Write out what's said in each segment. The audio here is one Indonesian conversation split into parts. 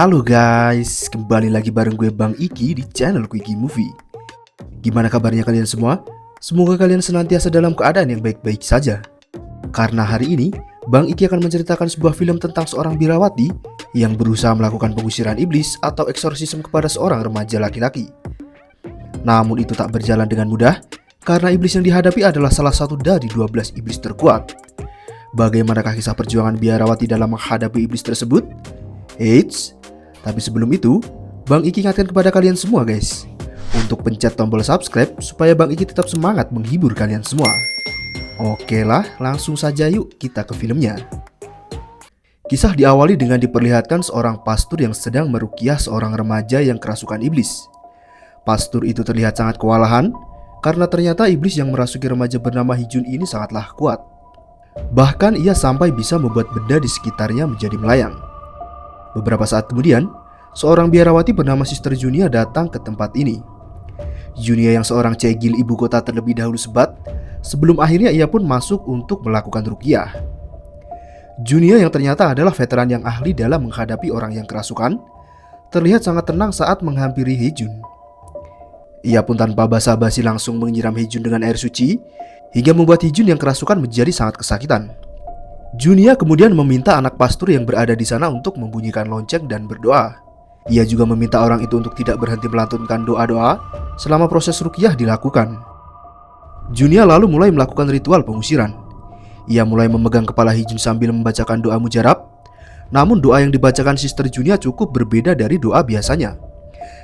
Halo guys, kembali lagi bareng gue Bang Iki di channel Quickie Movie. Gimana kabarnya kalian semua? Semoga kalian senantiasa dalam keadaan yang baik-baik saja. Karena hari ini, Bang Iki akan menceritakan sebuah film tentang seorang biarawati yang berusaha melakukan pengusiran iblis atau eksorsisme kepada seorang remaja laki-laki. Namun itu tak berjalan dengan mudah, karena iblis yang dihadapi adalah salah satu dari 12 iblis terkuat. Bagaimanakah kisah perjuangan biarawati dalam menghadapi iblis tersebut? Eits, tapi sebelum itu, Bang Iki ingatkan kepada kalian semua guys, untuk pencet tombol subscribe supaya Bang Iki tetap semangat menghibur kalian semua. Oke lah, langsung saja yuk kita ke filmnya. Kisah diawali dengan diperlihatkan seorang pastor yang sedang meruqyah seorang remaja yang kerasukan iblis. Pastor itu terlihat sangat kewalahan, karena ternyata iblis yang merasuki remaja bernama Hee-jun ini sangatlah kuat. Bahkan ia sampai bisa membuat benda di sekitarnya menjadi melayang. Beberapa saat kemudian, seorang biarawati bernama Sister Junia datang ke tempat ini. Junia yang seorang cegil ibu kota terlebih dahulu sebat, sebelum akhirnya ia pun masuk untuk melakukan ruqyah. Junia yang ternyata adalah veteran yang ahli dalam menghadapi orang yang kerasukan, terlihat sangat tenang saat menghampiri Hee-jun. Ia pun tanpa basa-basi langsung menyiram Hee-jun dengan air suci, hingga membuat Hee-jun yang kerasukan menjadi sangat kesakitan. Junia kemudian meminta anak pastor yang berada di sana untuk membunyikan lonceng dan berdoa. Ia juga meminta orang itu untuk tidak berhenti melantunkan doa-doa selama proses ruqyah dilakukan. Junia lalu mulai melakukan ritual pengusiran. Ia mulai memegang kepala Hee-jun sambil membacakan doa mujarab. Namun doa yang dibacakan Sister Junia cukup berbeda dari doa biasanya.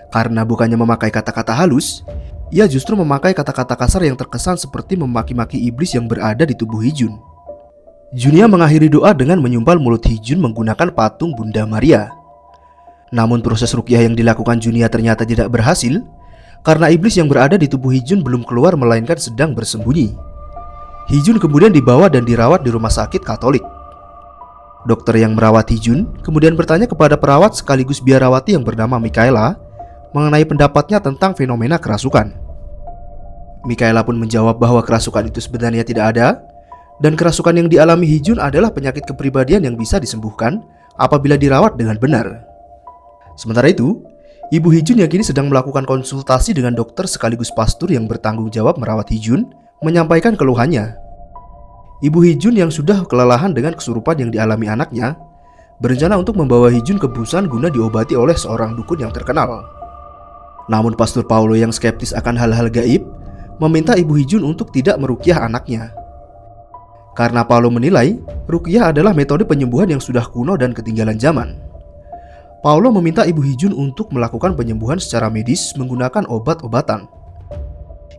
Karena bukannya memakai kata-kata halus, ia justru memakai kata-kata kasar yang terkesan seperti memaki-maki iblis yang berada di tubuh Hee-jun. Junia mengakhiri doa dengan menyumpal mulut Hee-jun menggunakan patung Bunda Maria. Namun proses ruqyah yang dilakukan Junia ternyata tidak berhasil, karena iblis yang berada di tubuh Hee-jun belum keluar melainkan sedang bersembunyi. Hee-jun kemudian dibawa dan dirawat di rumah sakit Katolik. Dokter yang merawat Hee-jun kemudian bertanya kepada perawat sekaligus biarawati yang bernama Mikaela mengenai pendapatnya tentang fenomena kerasukan. Mikaela pun menjawab bahwa kerasukan itu sebenarnya tidak ada, dan kerasukan yang dialami Hee-jun adalah penyakit kepribadian yang bisa disembuhkan apabila dirawat dengan benar. Sementara itu, ibu Hee-jun yang kini sedang melakukan konsultasi dengan dokter sekaligus pastor yang bertanggung jawab merawat Hee-jun menyampaikan keluhannya. Ibu Hee-jun yang sudah kelelahan dengan kesurupan yang dialami anaknya berencana untuk membawa Hee-jun ke Busan guna diobati oleh seorang dukun yang terkenal. Namun pastor Paulo yang skeptis akan hal-hal gaib meminta ibu Hee-jun untuk tidak meruqyah anaknya. Karena Paulo menilai ruqyah adalah metode penyembuhan yang sudah kuno dan ketinggalan zaman. Paulo meminta ibu Hee-jun untuk melakukan penyembuhan secara medis menggunakan obat-obatan.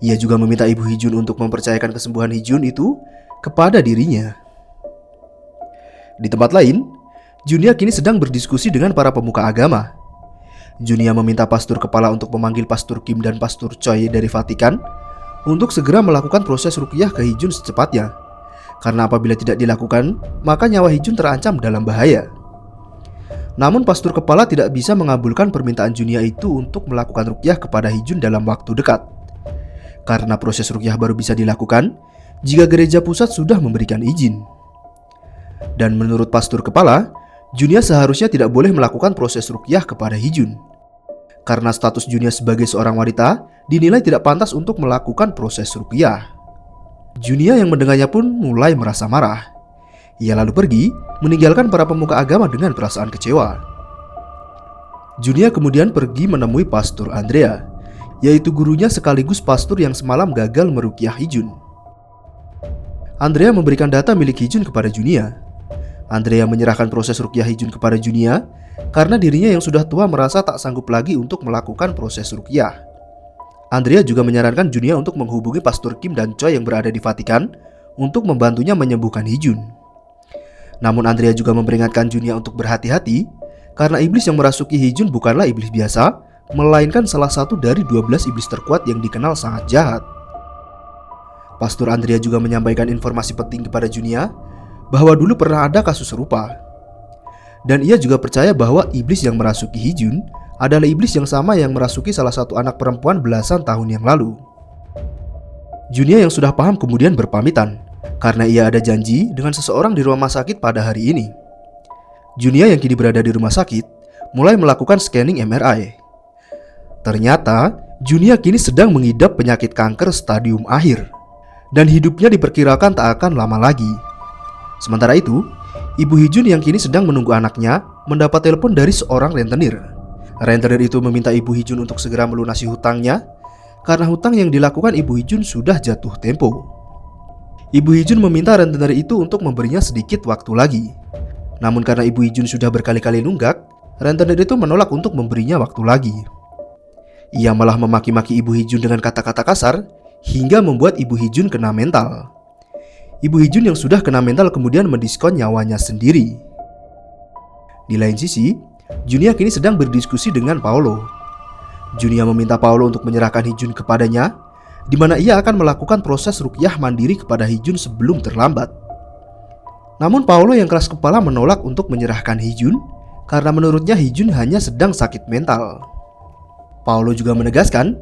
Ia juga meminta ibu Hee-jun untuk mempercayakan kesembuhan Hee-jun itu kepada dirinya. Di tempat lain, Junia kini sedang berdiskusi dengan para pemuka agama. Junia meminta pastor kepala untuk memanggil pastor Kim dan pastor Choi dari Vatikan untuk segera melakukan proses ruqyah ke Hee-jun secepatnya. Karena apabila tidak dilakukan, maka nyawa Hee-jun terancam dalam bahaya. Namun pastor kepala tidak bisa mengabulkan permintaan Junia itu untuk melakukan ruqyah kepada Hee-jun dalam waktu dekat. Karena proses ruqyah baru bisa dilakukan jika gereja pusat sudah memberikan izin. Dan menurut pastor kepala, Junia seharusnya tidak boleh melakukan proses ruqyah kepada Hee-jun. Karena status Junia sebagai seorang wanita dinilai tidak pantas untuk melakukan proses ruqyah. Junia yang mendengarnya pun mulai merasa marah. Ia lalu pergi, meninggalkan para pemuka agama dengan perasaan kecewa. Junia kemudian pergi menemui pastor Andrea, yaitu gurunya sekaligus pastor yang semalam gagal meruqyah Hee-jun. Andrea memberikan data milik Hee-jun kepada Junia. Andrea menyerahkan proses ruqyah Hee-jun kepada Junia karena dirinya yang sudah tua merasa tak sanggup lagi untuk melakukan proses ruqyah. Andrea juga menyarankan Junia untuk menghubungi pastor Kim dan Choi yang berada di Vatikan untuk membantunya menyembuhkan Hee-jun. Namun Andrea juga memperingatkan Junia untuk berhati-hati karena iblis yang merasuki Hee-jun bukanlah iblis biasa, melainkan salah satu dari 12 iblis terkuat yang dikenal sangat jahat. Pastor Andrea juga menyampaikan informasi penting kepada Junia bahwa dulu pernah ada kasus serupa. Dan ia juga percaya bahwa iblis yang merasuki Hee-jun adalah iblis yang sama yang merasuki salah satu anak perempuan belasan tahun yang lalu. Junia yang sudah paham kemudian berpamitan karena ia ada janji dengan seseorang di rumah sakit pada hari ini. Junia yang kini berada di rumah sakit mulai melakukan scanning MRI. Ternyata, Junia kini sedang mengidap penyakit kanker stadium akhir, dan hidupnya diperkirakan tak akan lama lagi. Sementara itu, Ibu Hee-jun yang kini sedang menunggu anaknya mendapat telepon dari seorang rentenir. Rentenir itu meminta Ibu Hee-jun untuk segera melunasi hutangnya, karena hutang yang dilakukan Ibu Hee-jun sudah jatuh tempo. Ibu Hee-jun meminta rentenir itu untuk memberinya sedikit waktu lagi. Namun karena Ibu Hee-jun sudah berkali-kali nunggak, rentenir itu menolak untuk memberinya waktu lagi. Ia malah memaki-maki Ibu Hee-jun dengan kata-kata kasar hingga membuat Ibu Hee-jun kena mental. Ibu Hee-jun yang sudah kena mental kemudian mendiskon nyawanya sendiri. Di lain sisi, Junia kini sedang berdiskusi dengan Paolo. Junia meminta Paolo untuk menyerahkan Hee-jun kepadanya, di mana ia akan melakukan proses ruqyah mandiri kepada Hee-jun sebelum terlambat. Namun Paolo yang keras kepala menolak untuk menyerahkan Hee-jun karena menurutnya Hee-jun hanya sedang sakit mental. Paolo juga menegaskan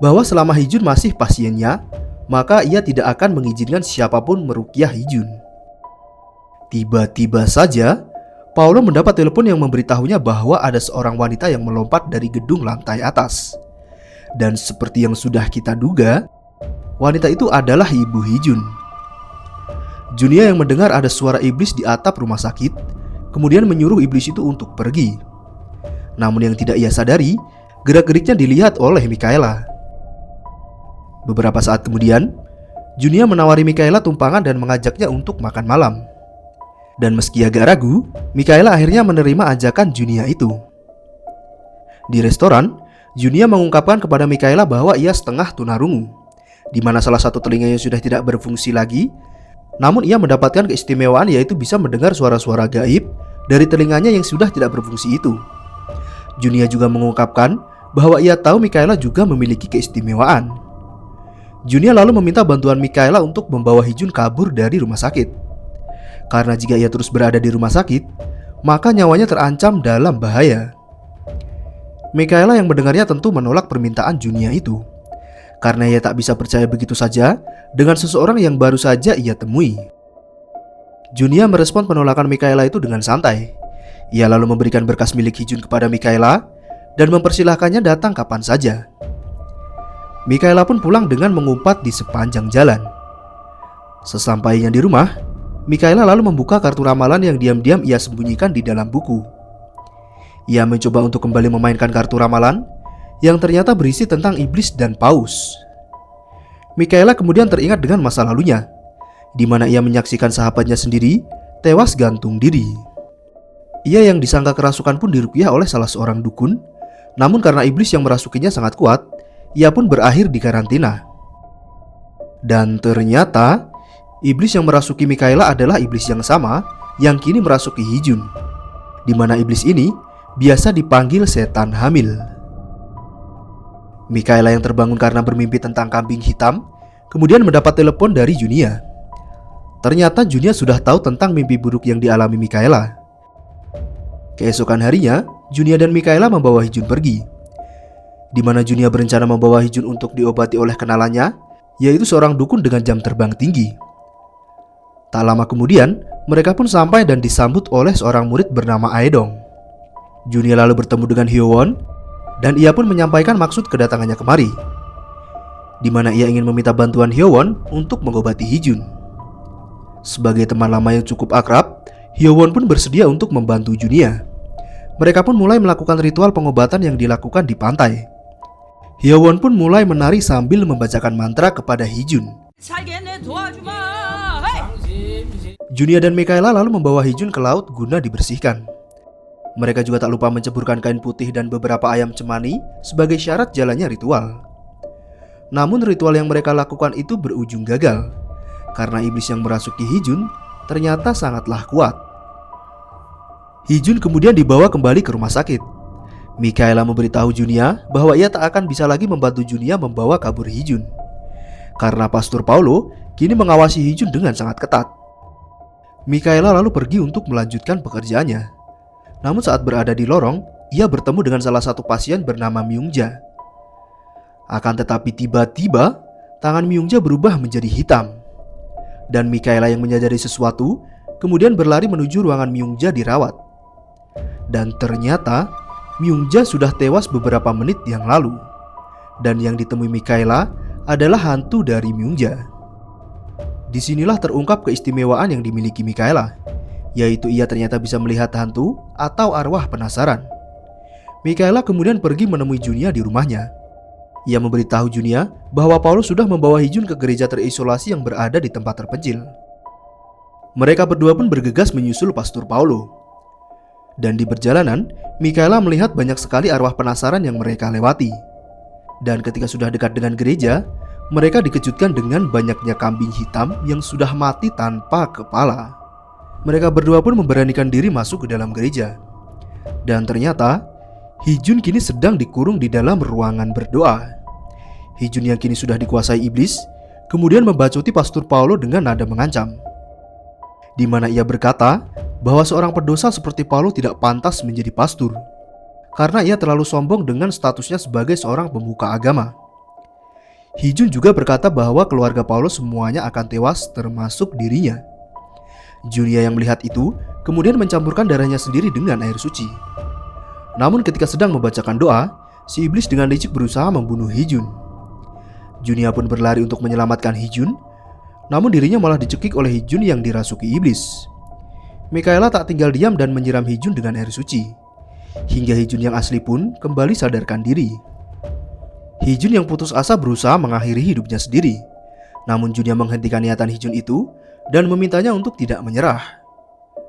bahwa selama Hee-jun masih pasiennya, maka ia tidak akan mengizinkan siapapun meruqyah Hee-jun. Tiba-tiba saja, Paolo mendapat telepon yang memberitahunya bahwa ada seorang wanita yang melompat dari gedung lantai atas. Dan seperti yang sudah kita duga, wanita itu adalah Ibu Hee-jun. Junia yang mendengar ada suara iblis di atap rumah sakit, kemudian menyuruh iblis itu untuk pergi. Namun yang tidak ia sadari, gerak-geriknya dilihat oleh Mikaela. Beberapa saat kemudian, Junia menawari Mikaela tumpangan dan mengajaknya untuk makan malam. Dan meski agak ragu, Mikaela akhirnya menerima ajakan Junia itu. Di restoran, Junia mengungkapkan kepada Mikaela bahwa ia setengah tunarungu, di mana salah satu telinganya sudah tidak berfungsi lagi. Namun ia mendapatkan keistimewaan, yaitu bisa mendengar suara-suara gaib dari telinganya yang sudah tidak berfungsi itu. Junia juga mengungkapkan bahwa ia tahu Mikaela juga memiliki keistimewaan. Junia lalu meminta bantuan Mikaela untuk membawa Hee-jun kabur dari rumah sakit. Karena jika ia terus berada di rumah sakit, maka nyawanya terancam dalam bahaya. Mikaela yang mendengarnya tentu menolak permintaan Junia itu, karena ia tak bisa percaya begitu saja dengan seseorang yang baru saja ia temui. Junia merespon penolakan Mikaela itu dengan santai. Ia lalu memberikan berkas milik Hee-jun kepada Mikaela dan mempersilahkannya datang kapan saja. Mikaela pun pulang dengan mengumpat di sepanjang jalan. Sesampainya di rumah, Mikaela lalu membuka kartu ramalan yang diam-diam ia sembunyikan di dalam buku. Ia mencoba untuk kembali memainkan kartu ramalan yang ternyata berisi tentang iblis dan paus. Mikaela kemudian teringat dengan masa lalunya, di mana ia menyaksikan sahabatnya sendiri tewas gantung diri. Ia yang disangka kerasukan pun diruqyah oleh salah seorang dukun. Namun karena iblis yang merasukinya sangat kuat, ia pun berakhir di karantina. Dan ternyata iblis yang merasuki Mikaela adalah iblis yang sama yang kini merasuki Hee-jun, di mana iblis ini biasa dipanggil setan hamil. Mikaela yang terbangun karena bermimpi tentang kambing hitam kemudian mendapat telepon dari Junia. Ternyata Junia sudah tahu tentang mimpi buruk yang dialami Mikaela. Keesokan harinya, Junia dan Mikaela membawa Hee-jun pergi, di mana Junia berencana membawa Hee-jun untuk diobati oleh kenalannya, yaitu seorang dukun dengan jam terbang tinggi. Tak lama kemudian, mereka pun sampai dan disambut oleh seorang murid bernama Aedong. Junia lalu bertemu dengan Hyo-won, dan ia pun menyampaikan maksud kedatangannya kemari, di mana ia ingin meminta bantuan Hyo-won untuk mengobati Hee-jun. Sebagai teman lama yang cukup akrab, Hyo-won pun bersedia untuk membantu Junia. Mereka pun mulai melakukan ritual pengobatan yang dilakukan di pantai. Hyo-won pun mulai menari sambil membacakan mantra kepada Hee-jun. Junia dan Mikaela lalu membawa Hee-jun ke laut guna dibersihkan. Mereka juga tak lupa menceburkan kain putih dan beberapa ayam cemani sebagai syarat jalannya ritual. Namun ritual yang mereka lakukan itu berujung gagal, karena iblis yang merasuki Hee-jun ternyata sangatlah kuat. Hee-jun kemudian dibawa kembali ke rumah sakit. Mikaela memberitahu Junia bahwa ia tak akan bisa lagi membantu Junia membawa kabur Hee-jun, karena Pastor Paolo kini mengawasi Hee-jun dengan sangat ketat. Mikaela lalu pergi untuk melanjutkan pekerjaannya. Namun saat berada di lorong, ia bertemu dengan salah satu pasien bernama Myungja. Akan tetapi tiba-tiba, tangan Myungja berubah menjadi hitam. Dan Mikaela yang menyadari sesuatu, kemudian berlari menuju ruangan Myungja dirawat. Dan ternyata, Myungja sudah tewas beberapa menit yang lalu. Dan yang ditemui Mikaela adalah hantu dari Myungja. Disinilah terungkap keistimewaan yang dimiliki Mikaela, yaitu ia ternyata bisa melihat hantu atau arwah penasaran. Mikaela kemudian pergi menemui Junia di rumahnya. Ia memberitahu Junia bahwa Paulus sudah membawa Hee-jun ke gereja terisolasi yang berada di tempat terpencil. Mereka berdua pun bergegas menyusul Pastor Paulo. Dan di perjalanan, Mikaela melihat banyak sekali arwah penasaran yang mereka lewati. Dan ketika sudah dekat dengan gereja, mereka dikejutkan dengan banyaknya kambing hitam yang sudah mati tanpa kepala. Mereka berdua pun memberanikan diri masuk ke dalam gereja. Dan ternyata Hee-jun kini sedang dikurung di dalam ruangan berdoa. Hee-jun yang kini sudah dikuasai iblis kemudian membacoti Pastor Paulo dengan nada mengancam, di mana ia berkata bahwa seorang pendosa seperti Paulo tidak pantas menjadi pastor karena ia terlalu sombong dengan statusnya sebagai seorang pemuka agama. Hee-jun juga berkata bahwa keluarga Paulo semuanya akan tewas termasuk dirinya. Junia yang melihat itu kemudian mencampurkan darahnya sendiri dengan air suci. Namun ketika sedang membacakan doa, si iblis dengan licik berusaha membunuh Hee-jun. Junia pun berlari untuk menyelamatkan Hee-jun, namun dirinya malah dicekik oleh Hee-jun yang dirasuki iblis. Mikaela tak tinggal diam dan menyiram Hee-jun dengan air suci, hingga Hee-jun yang asli pun kembali sadarkan diri. Hee-jun yang putus asa berusaha mengakhiri hidupnya sendiri, namun Junia menghentikan niatan Hee-jun itu dan memintanya untuk tidak menyerah.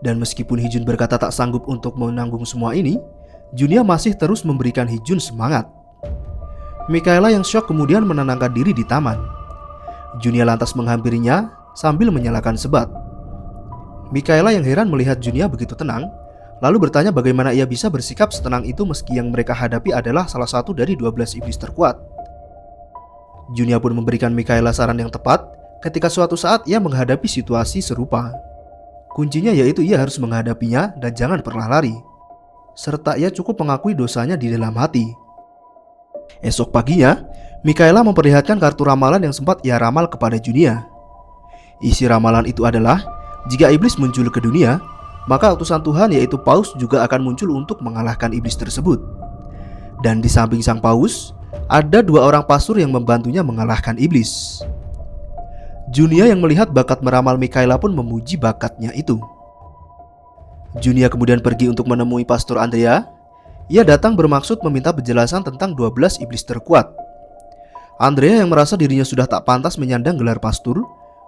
Dan meskipun Hee-jun berkata tak sanggup untuk menanggung semua ini, Junia masih terus memberikan Hee-jun semangat. Mikaela yang syok kemudian menenangkan diri di taman. Junia lantas menghampirinya sambil menyalakan sebat. Mikaela yang heran melihat Junia begitu tenang, lalu bertanya bagaimana ia bisa bersikap setenang itu meski yang mereka hadapi adalah salah satu dari 12 iblis terkuat. Junia pun memberikan Mikaela saran yang tepat ketika suatu saat ia menghadapi situasi serupa. Kuncinya yaitu ia harus menghadapinya dan jangan pernah lari, serta ia cukup mengakui dosanya di dalam hati. Esok paginya, Mikaela memperlihatkan kartu ramalan yang sempat ia ramal kepada Junia. Isi ramalan itu adalah, jika iblis muncul ke dunia, maka utusan Tuhan yaitu Paus juga akan muncul untuk mengalahkan iblis tersebut. Dan di samping sang Paus, ada 2 orang pastor yang membantunya mengalahkan iblis. Junia yang melihat bakat meramal Mikaela pun memuji bakatnya itu. Junia kemudian pergi untuk menemui Pastor Andrea. Ia datang bermaksud meminta penjelasan tentang 12 iblis terkuat. Andrea yang merasa dirinya sudah tak pantas menyandang gelar pastor,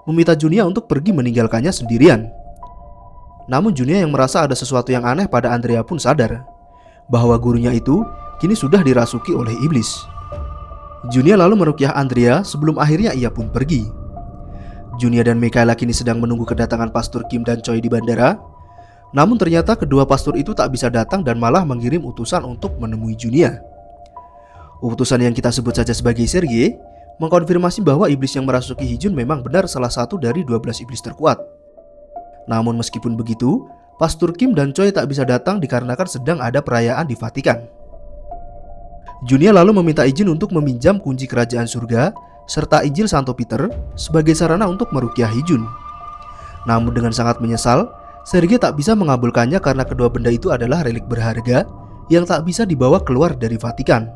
meminta Junia untuk pergi meninggalkannya sendirian. Namun Junia yang merasa ada sesuatu yang aneh pada Andrea pun sadar bahwa gurunya itu kini sudah dirasuki oleh iblis. Junia lalu meruqyah Andrea sebelum akhirnya ia pun pergi. Junia dan Mikaela kini sedang menunggu kedatangan Pastor Kim dan Choi di bandara. Namun ternyata kedua pastor itu tak bisa datang dan malah mengirim utusan untuk menemui Junia. Utusan yang kita sebut saja sebagai Sergei mengkonfirmasi bahwa iblis yang merasuki Hee-jun memang benar salah satu dari 12 iblis terkuat. Namun meskipun begitu, Pastor Kim dan Choi tak bisa datang dikarenakan sedang ada perayaan di Vatikan. Junia lalu meminta izin untuk meminjam kunci kerajaan surga serta Injil Santo Peter sebagai sarana untuk meruqyah Hee-jun. Namun dengan sangat menyesal, Sergei tak bisa mengabulkannya karena kedua benda itu adalah relik berharga yang tak bisa dibawa keluar dari Vatikan.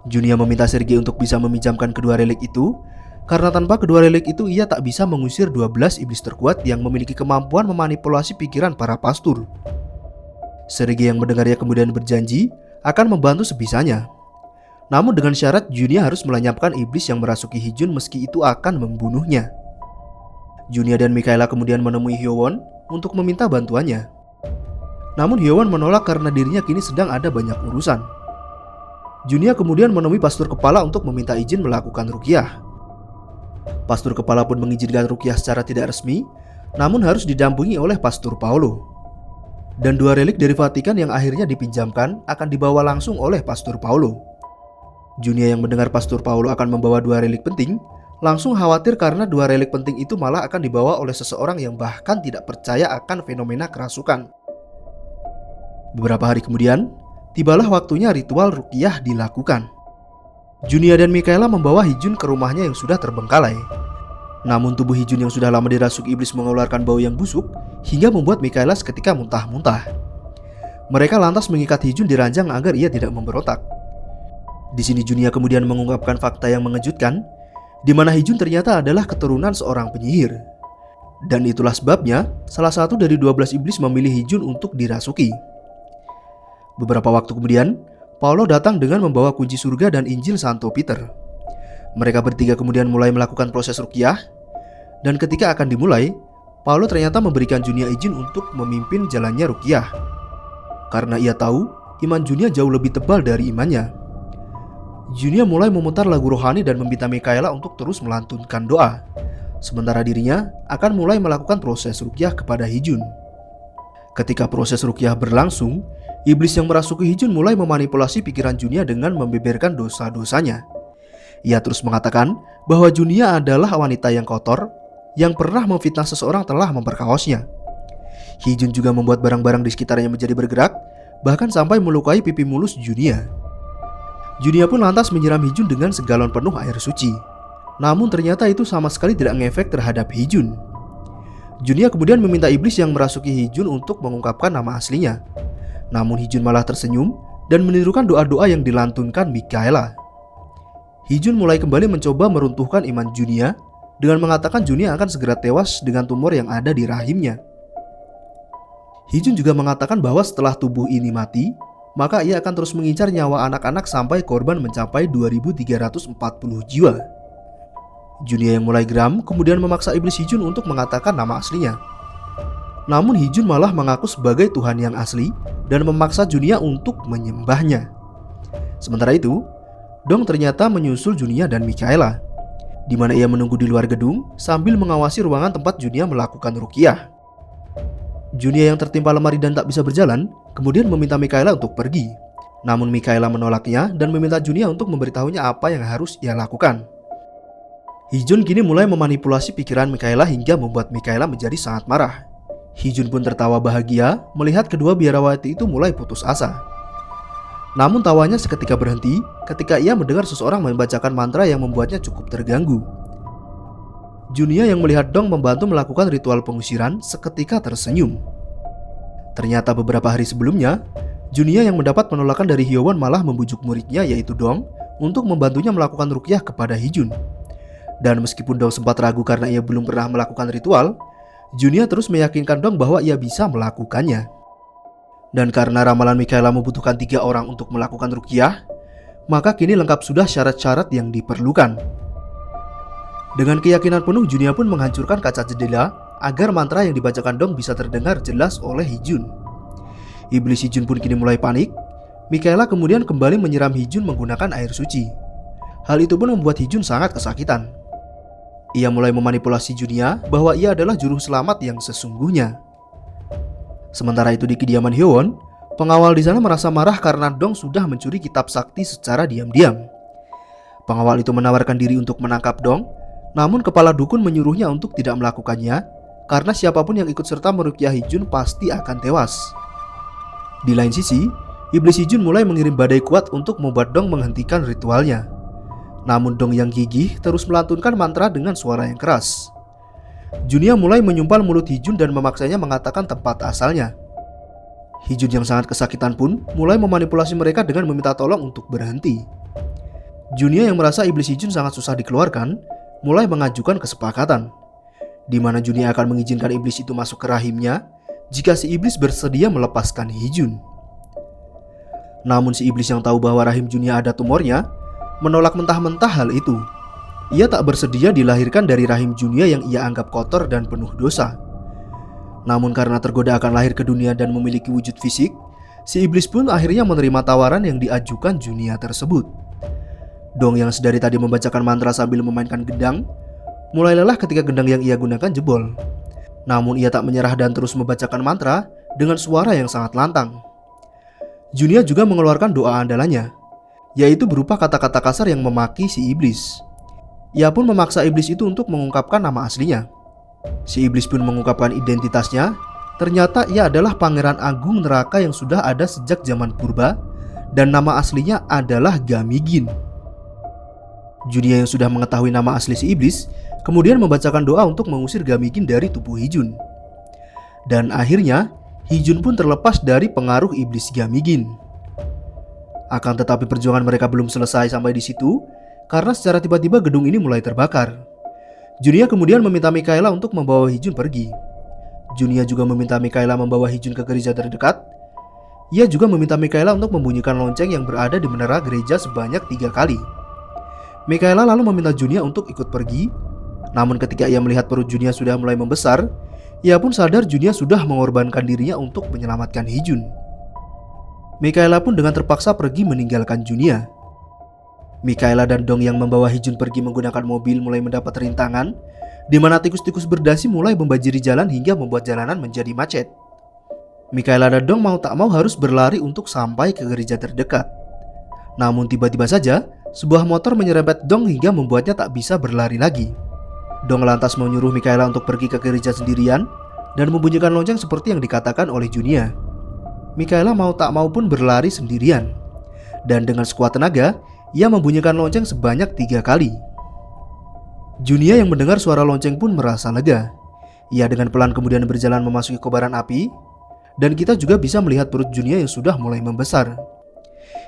Junia meminta Sergei untuk bisa meminjamkan kedua relik itu karena tanpa kedua relik itu ia tak bisa mengusir 12 iblis terkuat yang memiliki kemampuan memanipulasi pikiran para pastor. Sergei yang mendengarnya kemudian berjanji akan membantu sebisanya. Namun dengan syarat Junia harus melenyapkan iblis yang merasuki Hee-jun meski itu akan membunuhnya. Junia dan Mikaela kemudian menemui Hyewon untuk meminta bantuannya. Namun Hyewon menolak karena dirinya kini sedang ada banyak urusan. Junia kemudian menemui pastor kepala untuk meminta izin melakukan ruqyah. Pastor kepala pun mengizinkan ruqyah secara tidak resmi, namun harus didampingi oleh Pastor Paulo. Dan 2 relik dari Vatikan yang akhirnya dipinjamkan akan dibawa langsung oleh Pastor Paulo. Junia yang mendengar Pastor Paulo akan membawa 2 relik penting, langsung khawatir karena 2 relik penting itu malah akan dibawa oleh seseorang yang bahkan tidak percaya akan fenomena kerasukan. Beberapa hari kemudian, tibalah waktunya ritual ruqyah dilakukan. Junia dan Mikaela membawa Hee-jun ke rumahnya yang sudah terbengkalai. Namun tubuh Hee-jun yang sudah lama dirasuki iblis mengeluarkan bau yang busuk hingga membuat Mikaela seketika muntah-muntah. Mereka lantas mengikat Hee-jun di ranjang agar ia tidak memberontak. Di sini Junia kemudian mengungkapkan fakta yang mengejutkan, di mana Hee-jun ternyata adalah keturunan seorang penyihir. Dan itulah sebabnya salah satu dari 12 iblis memilih Hee-jun untuk dirasuki. Beberapa waktu kemudian, Paulo datang dengan membawa kunci surga dan Injil Santo Peter. Mereka bertiga kemudian mulai melakukan proses ruqyah, dan ketika akan dimulai, Paulo ternyata memberikan Junia izin untuk memimpin jalannya ruqyah. Karena ia tahu iman Junia jauh lebih tebal dari imannya. Junia mulai memutar lagu rohani dan meminta Mikaela untuk terus melantunkan doa, sementara dirinya akan mulai melakukan proses ruqyah kepada Hee-jun. Ketika proses ruqyah berlangsung, iblis yang merasuki Hee-jun mulai memanipulasi pikiran Junia dengan membeberkan dosa-dosanya. Ia terus mengatakan bahwa Junia adalah wanita yang kotor, yang pernah memfitnah seseorang telah memperkawasnya. Hee-jun juga membuat barang-barang di sekitarnya menjadi bergerak, bahkan sampai melukai pipi mulus Junia. Junia pun lantas menyiram Hee-jun dengan segalon penuh air suci. Namun ternyata itu sama sekali tidak ngefek terhadap Hee-jun. Junia kemudian meminta iblis yang merasuki Hee-jun untuk mengungkapkan nama aslinya. Namun Hee-jun malah tersenyum dan menirukan doa-doa yang dilantunkan Mikaela. Hee-jun mulai kembali mencoba meruntuhkan iman Junia dengan mengatakan Junia akan segera tewas dengan tumor yang ada di rahimnya. Hee-jun juga mengatakan bahwa setelah tubuh ini mati, maka ia akan terus mengincar nyawa anak-anak sampai korban mencapai 2.340 jiwa. Junia yang mulai geram kemudian memaksa iblis Hee-jun untuk mengatakan nama aslinya. Namun Hee-jun malah mengaku sebagai Tuhan yang asli dan memaksa Junia untuk menyembahnya. Sementara itu, Dong ternyata menyusul Junia dan Mikaela, di mana ia menunggu di luar gedung sambil mengawasi ruangan tempat Junia melakukan ruqyah. Junia yang tertimpa lemari dan tak bisa berjalan kemudian meminta Mikaela untuk pergi. Namun Mikaela menolaknya dan meminta Junia untuk memberitahunya apa yang harus ia lakukan. Hee-jun kini mulai memanipulasi pikiran Mikaela hingga membuat Mikaela menjadi sangat marah. Hee-jun pun tertawa bahagia melihat kedua biarawati itu mulai putus asa. Namun tawanya seketika berhenti ketika ia mendengar seseorang membacakan mantra yang membuatnya cukup terganggu. Junia yang melihat Dong membantu melakukan ritual pengusiran seketika tersenyum. Ternyata beberapa hari sebelumnya, Junia yang mendapat penolakan dari Hyowon malah membujuk muridnya yaitu Dong untuk membantunya melakukan ruqyah kepada Hee-jun. Dan meskipun Dong sempat ragu karena ia belum pernah melakukan ritual, Junia terus meyakinkan Dong bahwa ia bisa melakukannya. Dan karena ramalan Mikaela membutuhkan 3 orang untuk melakukan ruqyah, maka kini lengkap sudah syarat-syarat yang diperlukan. Dengan keyakinan penuh, Junia pun menghancurkan kaca jendela agar mantra yang dibacakan Dong bisa terdengar jelas oleh Hee-jun. Iblis Hee-jun pun kini mulai panik. Mikaela kemudian kembali menyiram Hee-jun menggunakan air suci. Hal itu pun membuat Hee-jun sangat kesakitan. Ia mulai memanipulasi Junia bahwa ia adalah juru selamat yang sesungguhnya. Sementara itu di kediaman Hyowon, pengawal di sana merasa marah karena Dong sudah mencuri kitab sakti secara diam-diam. Pengawal itu menawarkan diri untuk menangkap Dong, namun kepala dukun menyuruhnya untuk tidak melakukannya karena siapapun yang ikut serta meruqyah Hee-jun pasti akan tewas. Di lain sisi, iblis Hee-jun mulai mengirim badai kuat untuk membuat Dong menghentikan ritualnya. Namun Dong yang gigih terus melantunkan mantra dengan suara yang keras. Junia mulai menyumpal mulut Hee-jun dan memaksanya mengatakan tempat asalnya. Hee-jun yang sangat kesakitan pun mulai memanipulasi mereka dengan meminta tolong untuk berhenti. Junia yang merasa iblis Hee-jun sangat susah dikeluarkan mulai mengajukan kesepakatan, di mana Junia akan mengizinkan iblis itu masuk ke rahimnya jika si iblis bersedia melepaskan Hee-jun. Namun si iblis yang tahu bahwa rahim Junia ada tumornya menolak mentah-mentah hal itu. Ia tak bersedia dilahirkan dari rahim Junia yang ia anggap kotor dan penuh dosa. Namun karena tergoda akan lahir ke dunia dan memiliki wujud fisik, si iblis pun akhirnya menerima tawaran yang diajukan Junia tersebut. Dong yang sedari tadi membacakan mantra sambil memainkan gendang, mulai lelah ketika gendang yang ia gunakan jebol. Namun ia tak menyerah dan terus membacakan mantra dengan suara yang sangat lantang. Junia juga mengeluarkan doa andalannya, yaitu berupa kata-kata kasar yang memaki si iblis. Ia pun memaksa iblis itu untuk mengungkapkan nama aslinya. Si iblis pun mengungkapkan identitasnya. Ternyata ia adalah Pangeran Agung Neraka yang sudah ada sejak zaman purba, dan nama aslinya adalah Gamigin. Junia yang sudah mengetahui nama asli si iblis kemudian membacakan doa untuk mengusir Gamigin dari tubuh Hee-jun. Dan akhirnya Hee-jun pun terlepas dari pengaruh iblis Gamigin. Akan tetapi perjuangan mereka belum selesai sampai di situ, karena secara tiba-tiba gedung ini mulai terbakar. Junia kemudian meminta Mikaela untuk membawa Hee-jun pergi. Junia juga meminta Mikaela membawa Hee-jun ke gereja terdekat. Ia juga meminta Mikaela untuk membunyikan lonceng yang berada di menara gereja sebanyak 3 kali. Mikaela lalu meminta Junia untuk ikut pergi. Namun ketika ia melihat perut Junia sudah mulai membesar, ia pun sadar Junia sudah mengorbankan dirinya untuk menyelamatkan Hee-jun. Mikaela pun dengan terpaksa pergi meninggalkan Junia. Mikaela dan Dong yang membawa Hee-jun pergi menggunakan mobil mulai mendapat rintangan, di mana tikus-tikus berdasi mulai membanjiri jalan hingga membuat jalanan menjadi macet. Mikaela dan Dong mau tak mau harus berlari untuk sampai ke gereja terdekat. Namun tiba-tiba saja, sebuah motor menyerempet Dong hingga membuatnya tak bisa berlari lagi. Dong lantas menyuruh Mikaela untuk pergi ke gereja sendirian dan membunyikan lonceng seperti yang dikatakan oleh Junia. Mikaela mau tak mau pun berlari sendirian. Dan dengan sekuat tenaga, ia membunyikan lonceng sebanyak 3 kali. Junia yang mendengar suara lonceng pun merasa lega. Ia dengan pelan kemudian berjalan memasuki kobaran api, dan kita juga bisa melihat perut Junia yang sudah mulai membesar.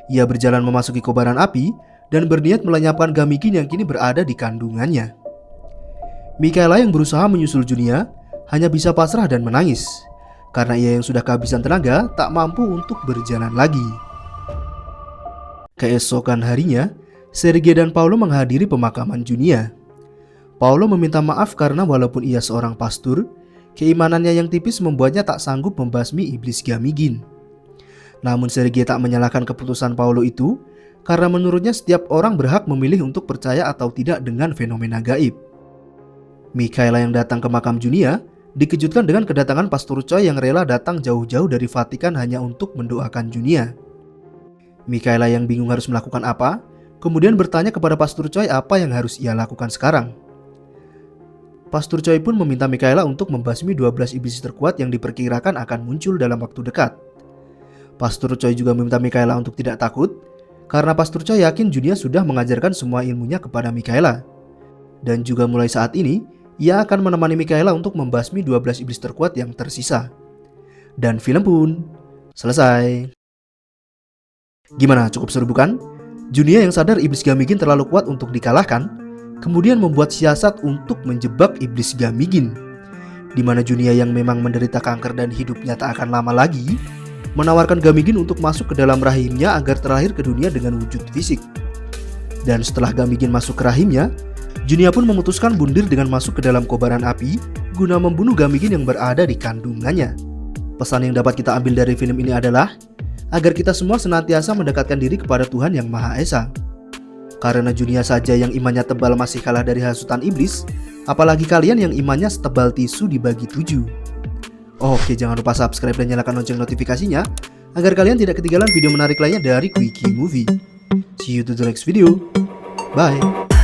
Ia berjalan memasuki kobaran api dan berniat melenyapkan Gamigin yang kini berada di kandungannya. Mikaela yang berusaha menyusul Junia hanya bisa pasrah dan menangis, karena ia yang sudah kehabisan tenaga tak mampu untuk berjalan lagi. Keesokan harinya, Sergei dan Paulo menghadiri pemakaman Junia. Paulo meminta maaf karena walaupun ia seorang pastor, keimanannya yang tipis membuatnya tak sanggup membasmi iblis Gamigin. Namun Sergei tak menyalahkan keputusan Paulo itu, karena menurutnya setiap orang berhak memilih untuk percaya atau tidak dengan fenomena gaib. Mikaela yang datang ke makam Junia dikejutkan dengan kedatangan Pastor Choi yang rela datang jauh-jauh dari Vatikan hanya untuk mendoakan Junia. Mikaela yang bingung harus melakukan apa, kemudian bertanya kepada Pastor Choi apa yang harus ia lakukan sekarang. Pastor Choi pun meminta Mikaela untuk membasmi 12 iblis terkuat yang diperkirakan akan muncul dalam waktu dekat. Pastor Choi juga meminta Mikaela untuk tidak takut, karena Pastor Choi yakin Junia sudah mengajarkan semua ilmunya kepada Mikaela. Dan juga mulai saat ini, ia akan menemani Mikaela untuk membasmi 12 iblis terkuat yang tersisa. Dan film pun selesai. Gimana, cukup seru bukan? Junia yang sadar iblis Gamigin terlalu kuat untuk dikalahkan, kemudian membuat siasat untuk menjebak iblis Gamigin, di mana Junia yang memang menderita kanker dan hidupnya tak akan lama lagi, menawarkan Gamigin untuk masuk ke dalam rahimnya agar terlahir ke dunia dengan wujud fisik. Dan setelah Gamigin masuk ke rahimnya, Junia pun memutuskan bundir dengan masuk ke dalam kobaran api guna membunuh Gamigin yang berada di kandungannya. Pesan yang dapat kita ambil dari film ini adalah agar kita semua senantiasa mendekatkan diri kepada Tuhan Yang Maha Esa. Karena Junia saja yang imannya tebal masih kalah dari hasutan iblis, apalagi kalian yang imannya setebal tisu dibagi 7. Oke, jangan lupa subscribe dan nyalakan lonceng notifikasinya agar kalian tidak ketinggalan video menarik lainnya dari Quickie Movie. See you to the next video. Bye.